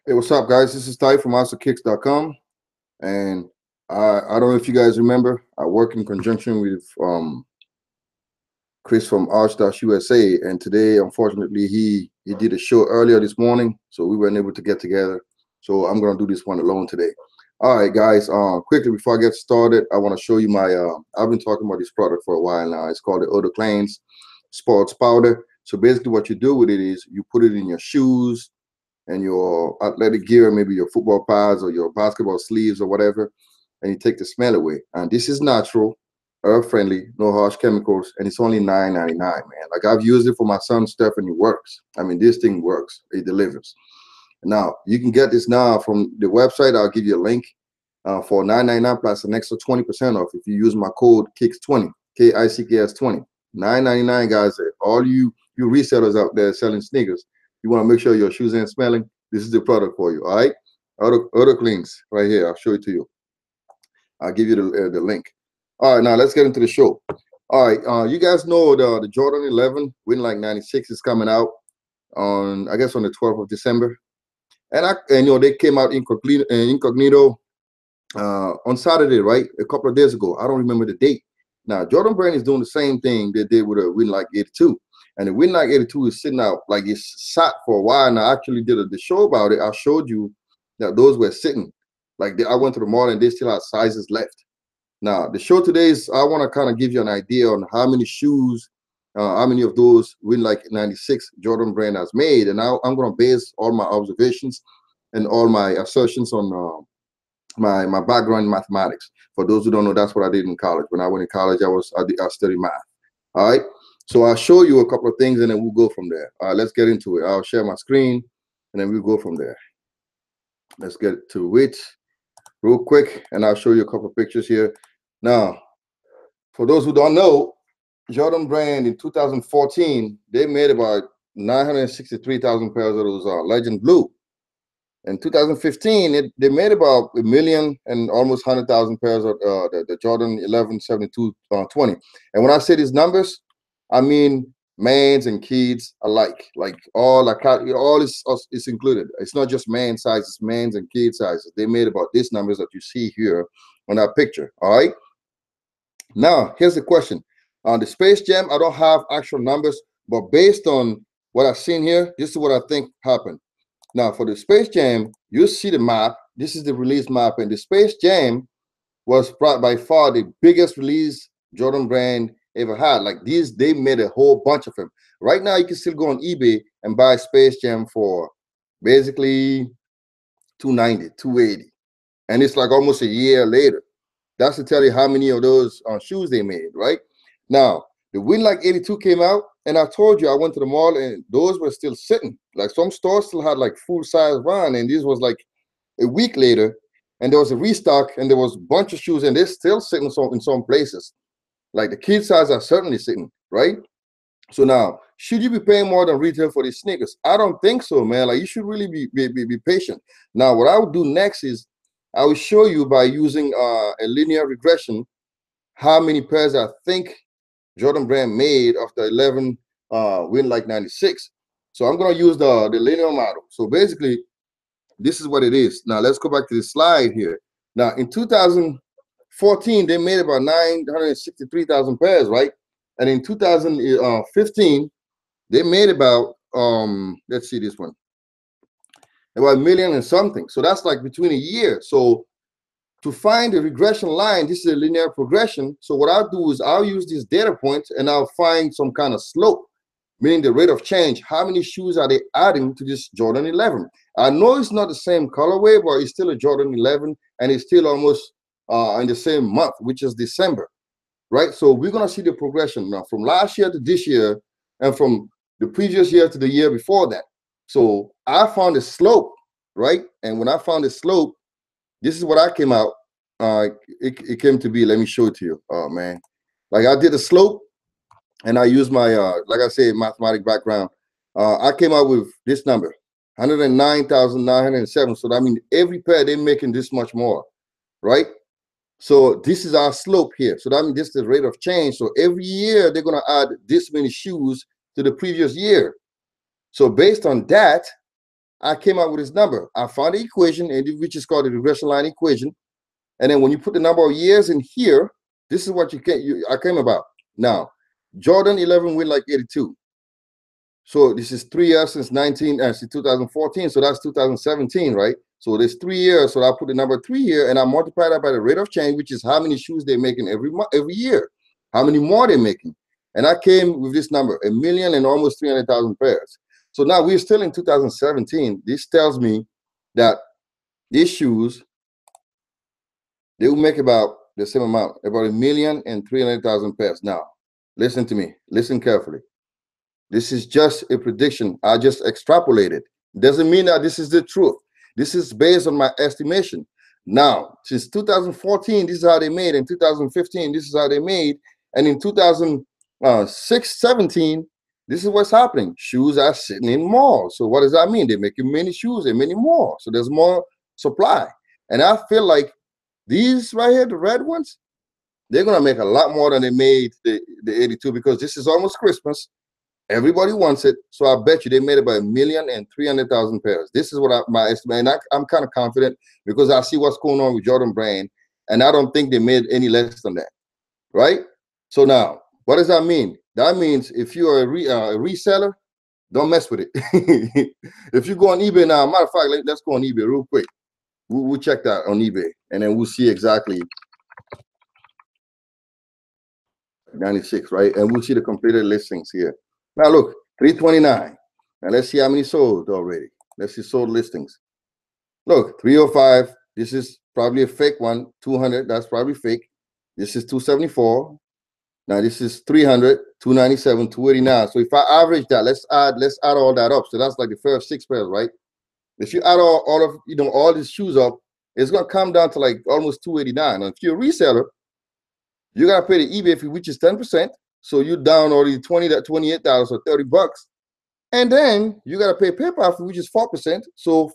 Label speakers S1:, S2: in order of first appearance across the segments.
S1: Hey, what's up, guys? This is Ty from AwesomeKicks.com, and I don't know if you guys remember, I work in conjunction with Chris from Arch-USA, and today, unfortunately, he did a show earlier this morning, so we weren't able to get together. So I'm gonna do this one alone today. All right, guys. Quickly before I get started, I want to show you my. I've been talking about this product for a while now. It's called the Eau de Cleanse Sports Powder. So basically, what you do with it is you put it in your shoes and your athletic gear, maybe your football pads or your basketball sleeves or whatever, and you take the smell away. And this is natural, earth friendly, no harsh chemicals, and it's only $9.99, man. Like I've used it for my son's stuff and it works. I mean, this thing works, it delivers. Now you can get this now from the website. I'll give you a link for $9.99 plus an extra 20% off if you use my code KICKS20, KICKS20. $9.99, guys. All you resellers out there selling sneakers, you want to make sure your shoes ain't smelling, this is the product for you. All right, Auto Cleans right here. I'll show it to you. I'll give you the link. All right, now let's get into the show. All right, you guys know the Jordan 11 Win Like 96 is coming out on, I guess, on the 12th of December, and you know, they came out incognito on Saturday, right? A couple of days ago. I don't remember the date. Now Jordan Brand is doing the same thing they did with a Win Like 82. And the Win Like 82 is sitting out, like it's sat for a while. And I actually did the show about it. I showed you that those were sitting. Like I went to the mall and they still had sizes left. Now, the show today is, I want to kind of give you an idea on how many shoes, how many of those Win Like 96 Jordan Brand has made. And I'm going to base all my observations and all my assertions on my background in mathematics. For those who don't know, that's what I did in college. When I went in college, I studied math. All right. So I'll show you a couple of things and then we'll go from there. All right, let's get into it. I'll share my screen and then we'll go from there. Let's get to it real quick and I'll show you a couple of pictures here. Now, for those who don't know, Jordan Brand in 2014, they made about 963,000 pairs of those Legend Blue. In 2015, they made about 1 million and almost 100,000 pairs of the Jordan 11 72 20. And when I say these numbers, I mean mans and kids alike. Like all is included. It's not just man sizes, mans and kid sizes. They made about these numbers that you see here on that picture. All right. Now here's the question. On the Space Jam, I don't have actual numbers, but based on what I've seen here, this is what I think happened. Now for the Space Jam, you see the map. This is the release map, and the Space Jam was by far the biggest release Jordan Brand ever had. Like these, they made a whole bunch of them. Right now, you can still go on eBay and buy Space Jam for basically $290, $280, and it's like almost a year later. That's to tell you how many of those shoes they made. Right now, the Win Like 82 came out, and I told you I went to the mall and those were still sitting. Like some stores still had like full size run, and this was like a week later, and there was a restock, and there was a bunch of shoes, and they're still sitting in some places. Like the kid size are certainly sitting, right? So now, should you be paying more than retail for these sneakers? I don't think so, man. Like you should really be patient. Now, what I would do next is I will show you by using a linear regression how many pairs I think Jordan Brand made of the 11 Win Like 96. So I'm going to use the linear model. So basically, this is what it is. Now, let's go back to the slide here. Now, in 2014, they made about 963,000 pairs, right? And in 2015, they made about, let's see this one, about 1 million and something. So that's like between a year. So to find the regression line, this is a linear progression. So what I'll do is I'll use these data points and I'll find some kind of slope, meaning the rate of change. How many shoes are they adding to this Jordan 11? I know it's not the same colorway, but it's still a Jordan 11 and it's still almost in the same month, which is December, right? So we're going to see the progression now from last year to this year and from the previous year to the year before that. So I found a slope, right? And when I found a slope, this is what I came out. It came to be. Let me show it to you. Oh man, like I did a slope, and I used my like I said, mathematics background. I came out with this number, 109,907. So that means every pair they're making this much more, right? So this is our slope here. So that means this is the rate of change. So every year they're gonna add this many shoes to the previous year. So based on that, I came out with this number. I found the equation, which is called the regression line equation. And then when you put the number of years in here, this is what I came about. Now, Jordan 11 win like 82. So this is 3 years since 2014. So that's 2017, right? So there's 3 years. So I put the number 3 here and I multiply that by the rate of change, which is how many shoes they're making every year, how many more they're making. And I came with this number, 1,000,000 and almost 300,000 pairs. So now we're still in 2017. This tells me that these shoes, they will make about the same amount, about 1,000,000 and 300,000 pairs. Now, listen to me, listen carefully. This is just a prediction. I just extrapolated. Doesn't mean that this is the truth. This is based on my estimation. Now, since 2014, this is how they made. In 2015, this is how they made. And in 2017, this is what's happening. Shoes are sitting in malls. So what does that mean? They're making many shoes and many more. So there's more supply. And I feel like these right here, the red ones, they're going to make a lot more than they made the 82 because this is almost Christmas. Everybody wants it. So I bet you they made about 1,000,000 and 300,000 pairs. This is what my estimate. And I'm kind of confident because I see what's going on with Jordan Brand. And I don't think they made any less than that. Right? So now, what does that mean? That means if you're a reseller, don't mess with it. If you go on eBay now, matter of fact, let's go on eBay real quick. We'll check that on eBay, and then we'll see exactly 96, right? And we'll see the completed listings here. Now look, 329. Now let's see how many sold already. Let's see sold listings. Look, 305. This is probably a fake one. 200. That's probably fake. This is 274. Now this is 300, 297, 289. So if I average that, let's add all that up. So that's like the first 6 pairs, right? If you add all of all these shoes up, it's gonna come down to like almost 289. And if you're a reseller, you gotta pay the eBay fee, which is 10%. So you're down already $28 or $30. And then you gotta pay PayPal fee, which is 4%. So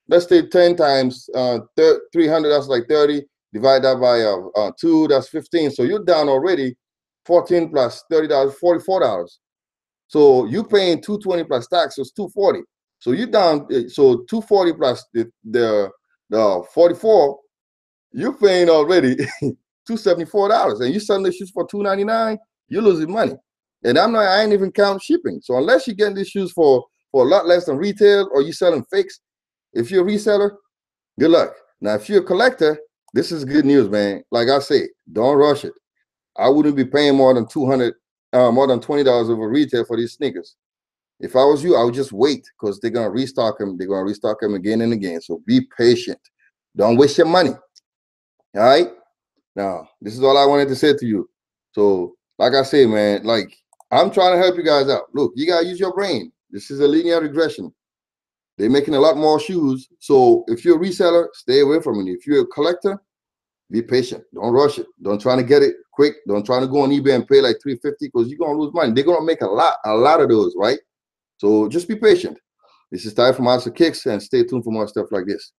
S1: let's say 10 times 300, that's like 30. Divide that by 2, that's 15. So you're down already 14 plus $30, $44. So you paying 220 plus tax, so it's 240. So you down, so 240 plus the 44, you're paying already $274, and you selling the shoes for $299. You're losing money, and I ain't even count shipping. So unless you're getting these shoes for a lot less than retail, or you selling fakes, if you're a reseller, good luck. Now, if you're a collector, this is good news, man. Like I say, don't rush it. I wouldn't be paying more than $20 over retail for these sneakers. If I was you, I would just wait because they're going to restock them. They're going to restock them again and again. So be patient. Don't waste your money. All right? Now, this is all I wanted to say to you. So, like I say, man, like I'm trying to help you guys out. Look, you got to use your brain. This is a linear regression. They're making a lot more shoes. So if you're a reseller, stay away from it. If you're a collector, be patient. Don't rush it. Don't try to get it quick. Don't try to go on eBay and pay like $350 because you're going to lose money. They're going to make a lot of those, right? So just be patient. This is Ty from Master Kicks, and stay tuned for more stuff like this.